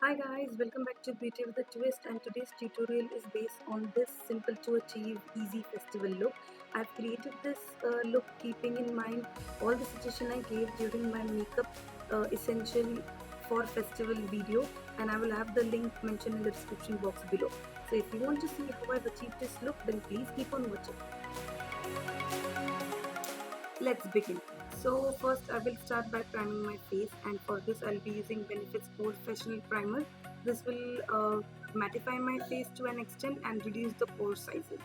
Hi guys, welcome back to Beauty with a Twist, and today's tutorial is based on this simple to achieve easy festival look. I've created this look keeping in mind all the suggestion I gave during my makeup essential for festival video, and I will have the link mentioned in the description box below. So if you want to see how I've achieved this look, then please keep on watching. Let's begin. So first I will start by priming my face, and for this I'll be using Benefit's Professional Primer. This will mattify my face to an extent and reduce the pore sizes.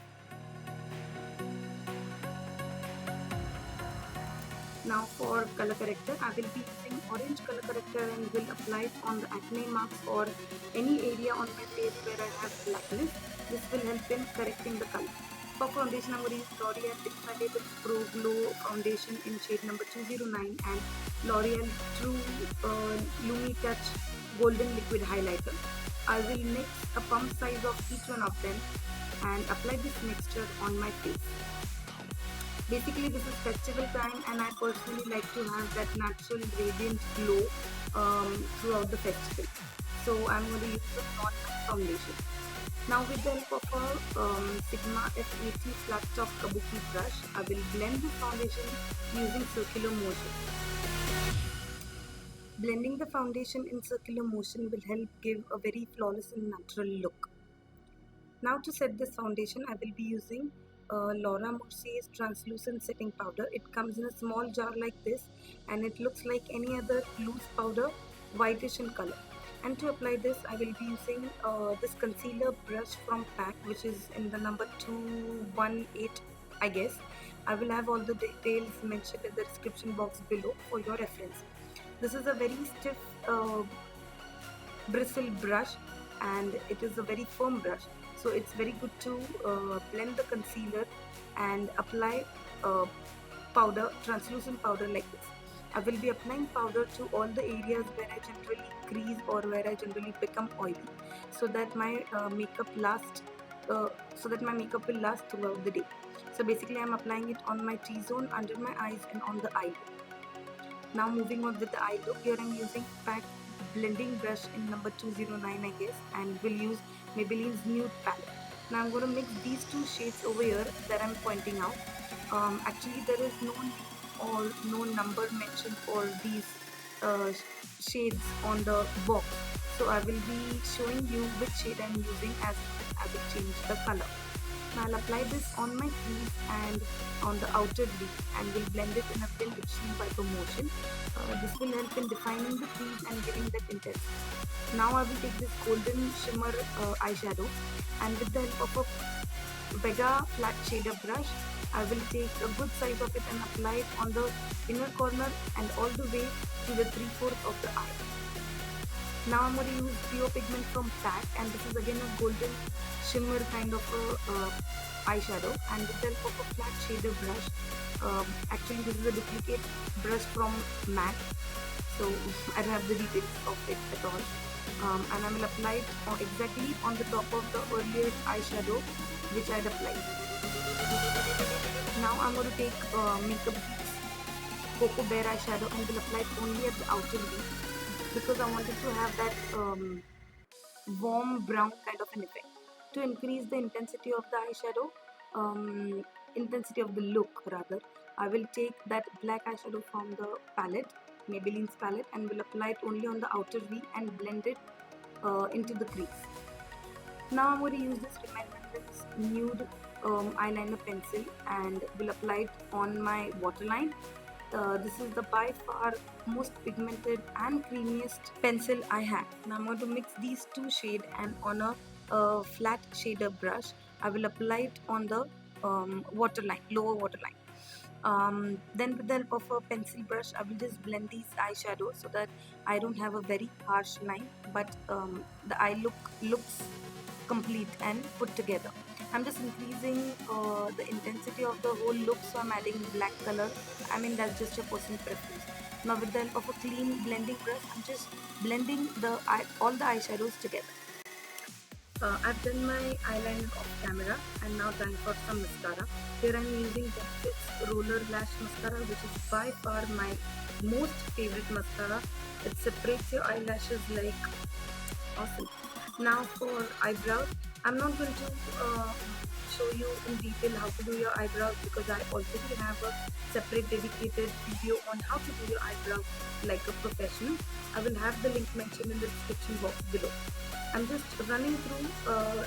Now for color corrector, I will be using orange color corrector and will apply it on the acne marks or any area on my face where I have blackness. This will help in correcting the color. For foundation, I'm going to use L'Oreal Infallible Pro Glow Foundation in shade number 209 and L'Oreal True Lumi Touch Golden Liquid Highlighter. I will mix a pump size of each one of them and apply this mixture on my face. Basically, this is festival time, and I personally like to have that natural radiant glow throughout the festival. So I'm going to use the non-matte foundation. Now with the help of a Sigma F80 flat top kabuki brush, I will blend the foundation using circular motion. Blending the foundation in circular motion will help give a very flawless and natural look. Now to set this foundation, I will be using Laura Mercier's translucent setting powder. It comes in a small jar like this, and it looks like any other loose powder, whitish in color. And to apply this, I will be using this concealer brush from PAC, which is in the number 218, I guess. I will have all the details mentioned in the description box below for your reference. This is a very stiff bristle brush, and it is a very firm brush, so it's very good to blend the concealer and apply powder, translucent powder like this. I will be applying powder to all the areas where I generally crease or where I generally become oily, so that my makeup will last throughout the day. So basically I'm applying it on my T-zone, under my eyes, and on the eye. Now moving on with the eye look, here I'm using PAC blending brush in number 209, I guess, and will use Maybelline's Nude palette. Now I'm going to mix these two shades over here that I'm pointing out. Actually there is no name or no number mentioned for these shades on the box, so I will be showing you which shade I'm using as I will change the color. Now I'll apply this on my crease and on the outer V, and will blend it in a thin extreme wiper motion. This will help in defining the crease and giving that intensity. Now I will take this golden shimmer eyeshadow, and with the help of a Vega flat shader brush, I will take a good size of it and apply it on the inner corner and all the way to the 3/4 of the eye. Now I'm going to use Pure Pigment from PAC, and this is again a golden shimmer kind of a eyeshadow, and with the help of a flat shader brush. Actually this is a duplicate brush from MAC, so I don't have the details of it at all. And I will apply it exactly on the top of the earlier eyeshadow which I had applied. Now I'm going to take Makeup Geek's Cocoa Bear eyeshadow and will apply it only at the outer V, because I wanted to have that warm brown kind of an effect. To increase the intensity of the eyeshadow, intensity of the look rather, I will take that black eyeshadow from the palette, Maybelline's palette, and will apply it only on the outer V and blend it into the crease. Now I'm going to use this Rimmel London's nude eyeliner pencil and will apply it on my waterline. This is the by far most pigmented and creamiest pencil I have. Now I'm going to mix these two shades, and on a flat shader brush I will apply it on the waterline, lower waterline. Then with the help of a pencil brush I will just blend these eyeshadows so that I don't have a very harsh line, but the eye looks complete and put together. I'm just increasing the intensity of the whole look, so I'm adding black color. I mean, that's just your personal preference. Now with the help of a clean blending brush, I'm just blending all the eyeshadows together. I've done my eyeliner off camera, and now time for some mascara. Here I'm using Benefit's Roller Lash Mascara, which is by far my most favorite mascara. It separates your eyelashes like Awesome. Now for eyebrows, I'm not going to show you in detail how to do your eyebrows because I already have a separate dedicated video on how to do your eyebrows like a professional. I will have the link mentioned in the description box below. I'm just running through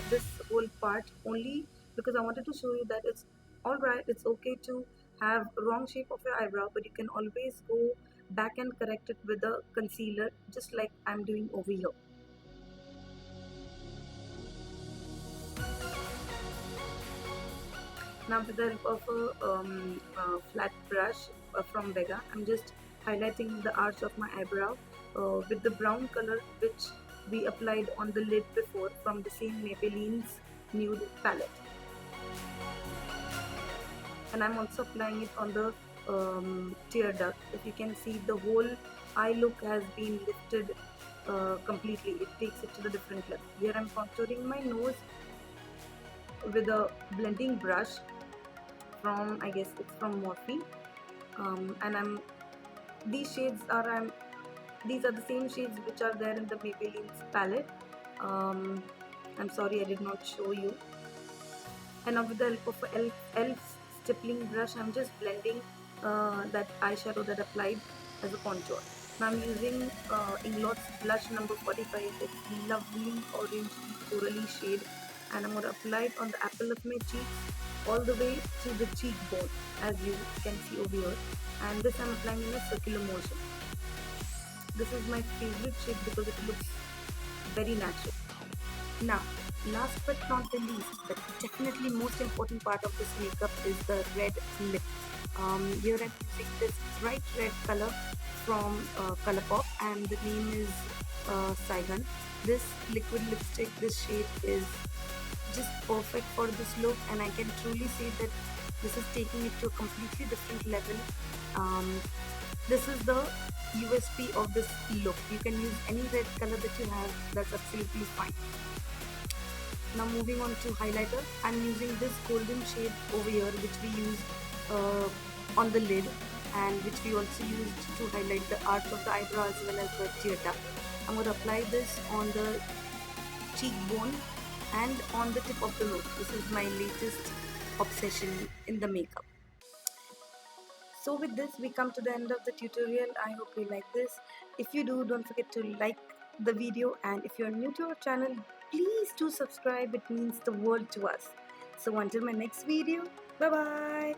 this whole part only because I wanted to show you that it's alright, it's okay to have wrong shape of your eyebrow, but you can always go back and correct it with a concealer just like I'm doing over here. Now with the help of a flat brush from Vega, I'm just highlighting the arch of my eyebrow with the brown color which we applied on the lid before from the same Maybelline's nude palette. And I'm also applying it on the tear duct. If you can see, the whole eye look has been lifted completely. It takes it to the different level. Here I'm contouring my nose with a blending brush from, I guess it's from Morphe, and these are the same shades which are there in the Maybelline's palette. um, I'm sorry I did not show you. And now with the help of a elf stippling brush, I'm just blending that eyeshadow that applied as a contour. Now I'm using Inglot's blush number 45. It's lovely orange corally shade, and I'm going to apply it on the apple of my cheeks all the way to the cheekbone, as you can see over here. And this I'm applying in a circular motion. This is my favorite shade because it looks very natural. Now, last but not the least, but definitely most important part of this makeup is the red lip. Here I'm using this bright red color from Colourpop, and the name is Saigon. This liquid lipstick, this shade is just perfect for this look, and I can truly say that this is taking it to a completely different level. Um, this is the USP of this look. You can use any red color that you have, that's absolutely fine. Now moving on to highlighter, I'm using this golden shade over here which we use uh, on the lid, and which we also used to highlight the arch of the eyebrow as well as the tear duct. I'm going to apply this on the cheekbone and on the tip of the nose. This is my latest obsession in the makeup. So with this we come to the end of the tutorial. I hope you like this. If you do, don't forget to like the video, and if you're new to our channel, please do subscribe. It means the world to us. So until my next video, bye bye.